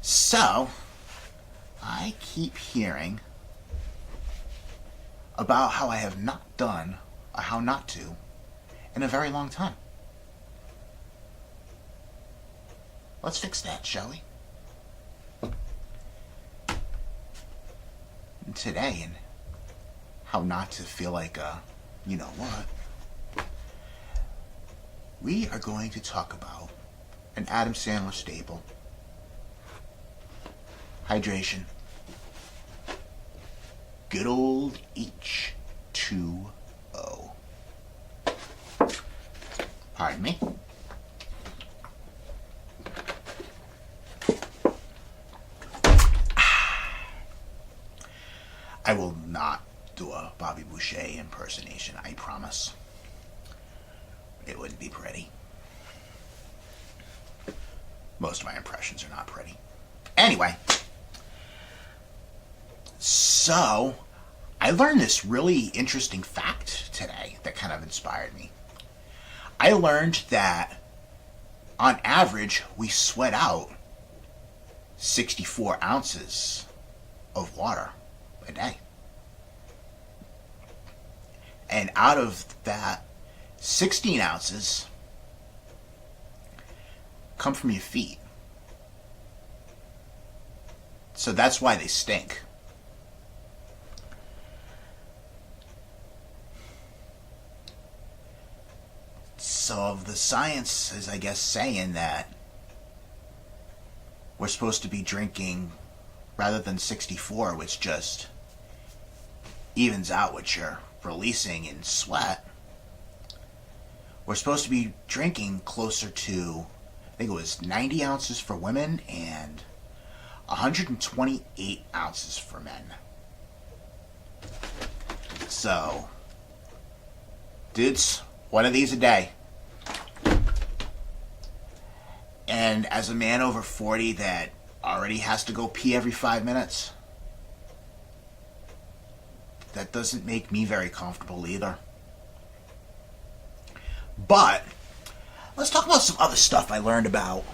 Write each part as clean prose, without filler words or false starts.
So, I keep hearing about how I have not done a how not to in a very long time. Let's fix that, shall we? Today, and how not to feel like you know what, we are going to talk about an Adam Sandler staple: hydration. Good old H2O. Pardon me. I will not do a Bobby Boucher impersonation, I promise. It wouldn't be pretty. Most of my impressions are not pretty. Anyway, so I learned this really interesting fact today that kind of inspired me. I learned that on average we sweat out 64 ounces of water a day. And out of that, 16 ounces come from your feet. So that's why they stink. So the science is, I guess, saying that we're supposed to be drinking, rather than 64, which just evens out what you're releasing in sweat, we're supposed to be drinking closer to, I think it was 90 ounces for women and 128 ounces for men. So, dudes, one of these a day. And as a man over 40 that already has to go pee every 5 minutes, that doesn't make me very comfortable either. But let's talk about some other stuff I learned about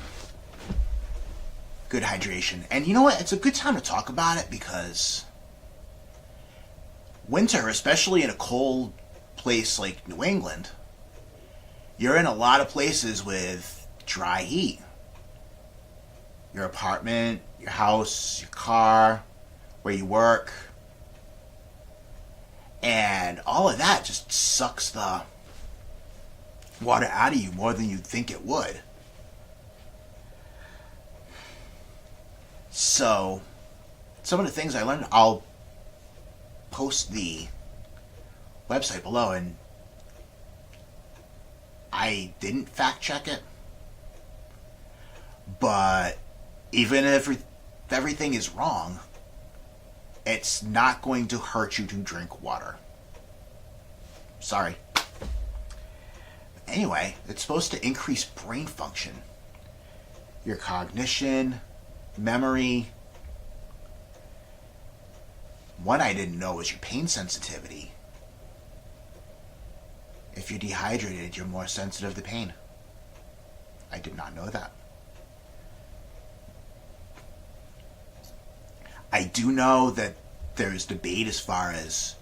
good hydration. And you know what? It's a good time to talk about it because winter, especially in a cold place like New England, you're in a lot of places with dry heat. Your apartment, your house, your car, where you work. And all of that just sucks the water out of you more than you'd think it would. So, some of the things I learned, I'll post the website below, and I didn't fact check it, but even if everything is wrong, it's not going to hurt you to drink water. Sorry. Anyway, it's supposed to increase brain function, your cognition, memory. One I didn't know was your pain sensitivity. If you're dehydrated, you're more sensitive to pain. I did not know that. I do know that there's debate as far as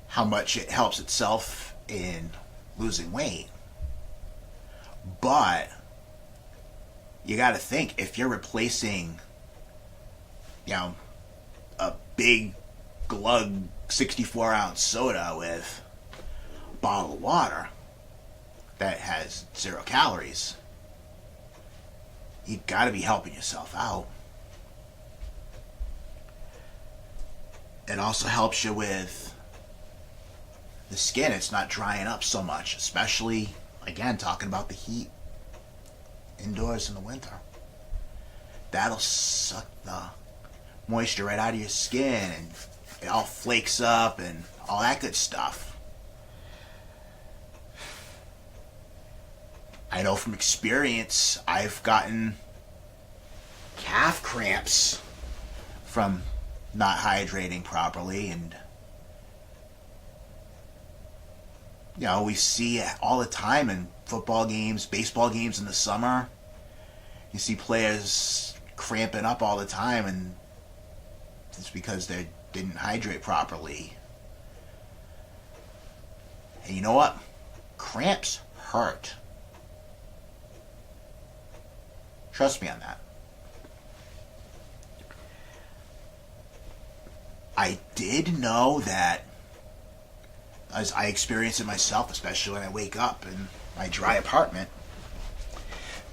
how much it helps itself in losing weight. But you got to think, if you're replacing, a big glug 64-ounce soda with a bottle of water that has 0 calories, you got to be helping yourself out. It also helps you with the skin. It's not drying up so much, especially, again, talking about the heat indoors in the winter. That'll suck the moisture right out of your skin, and it all flakes up and all that good stuff. I know from experience, I've gotten calf cramps from not hydrating properly, and we see it all the time in football games, baseball games in the summer. You see players cramping up all the time, and it's because they didn't hydrate properly. And you know what? Cramps hurt. Trust me on that. I did know that, as I experience it myself, especially when I wake up in my dry apartment,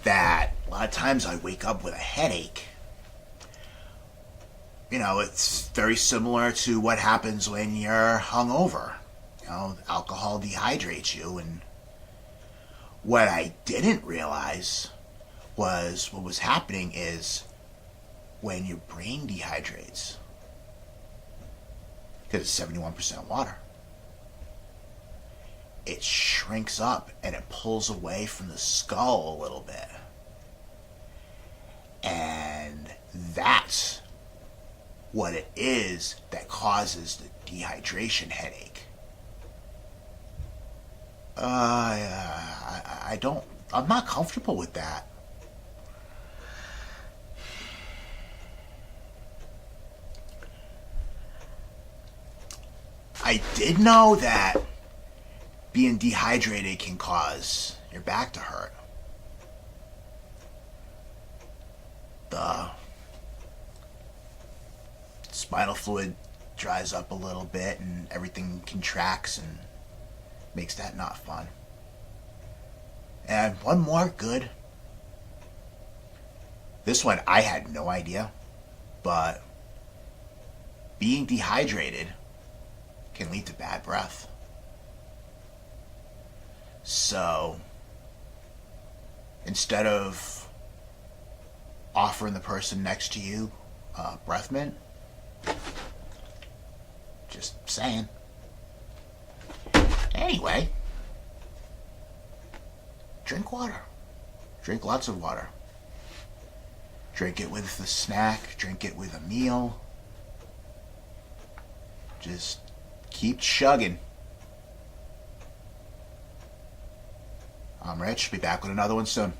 that a lot of times I wake up with a headache. You know, it's very similar to what happens when you're hungover. You know, alcohol dehydrates you, and what I didn't realize was what was happening is when your brain dehydrates, because it's 71% water, it shrinks up and it pulls away from the skull a little bit. And that's what it is that causes the dehydration headache. I'm not comfortable with that. I did know that being dehydrated can cause your back to hurt. The spinal fluid dries up a little bit and everything contracts and makes that not fun. And one more good. This one I had no idea, but being dehydrated can lead to bad breath. So instead of offering the person next to you breath mint, just saying. Anyway, drink water. Drink lots of water. Drink it with a snack. Drink it with a meal. Just keep chugging. I'm Rich. Be back with another one soon.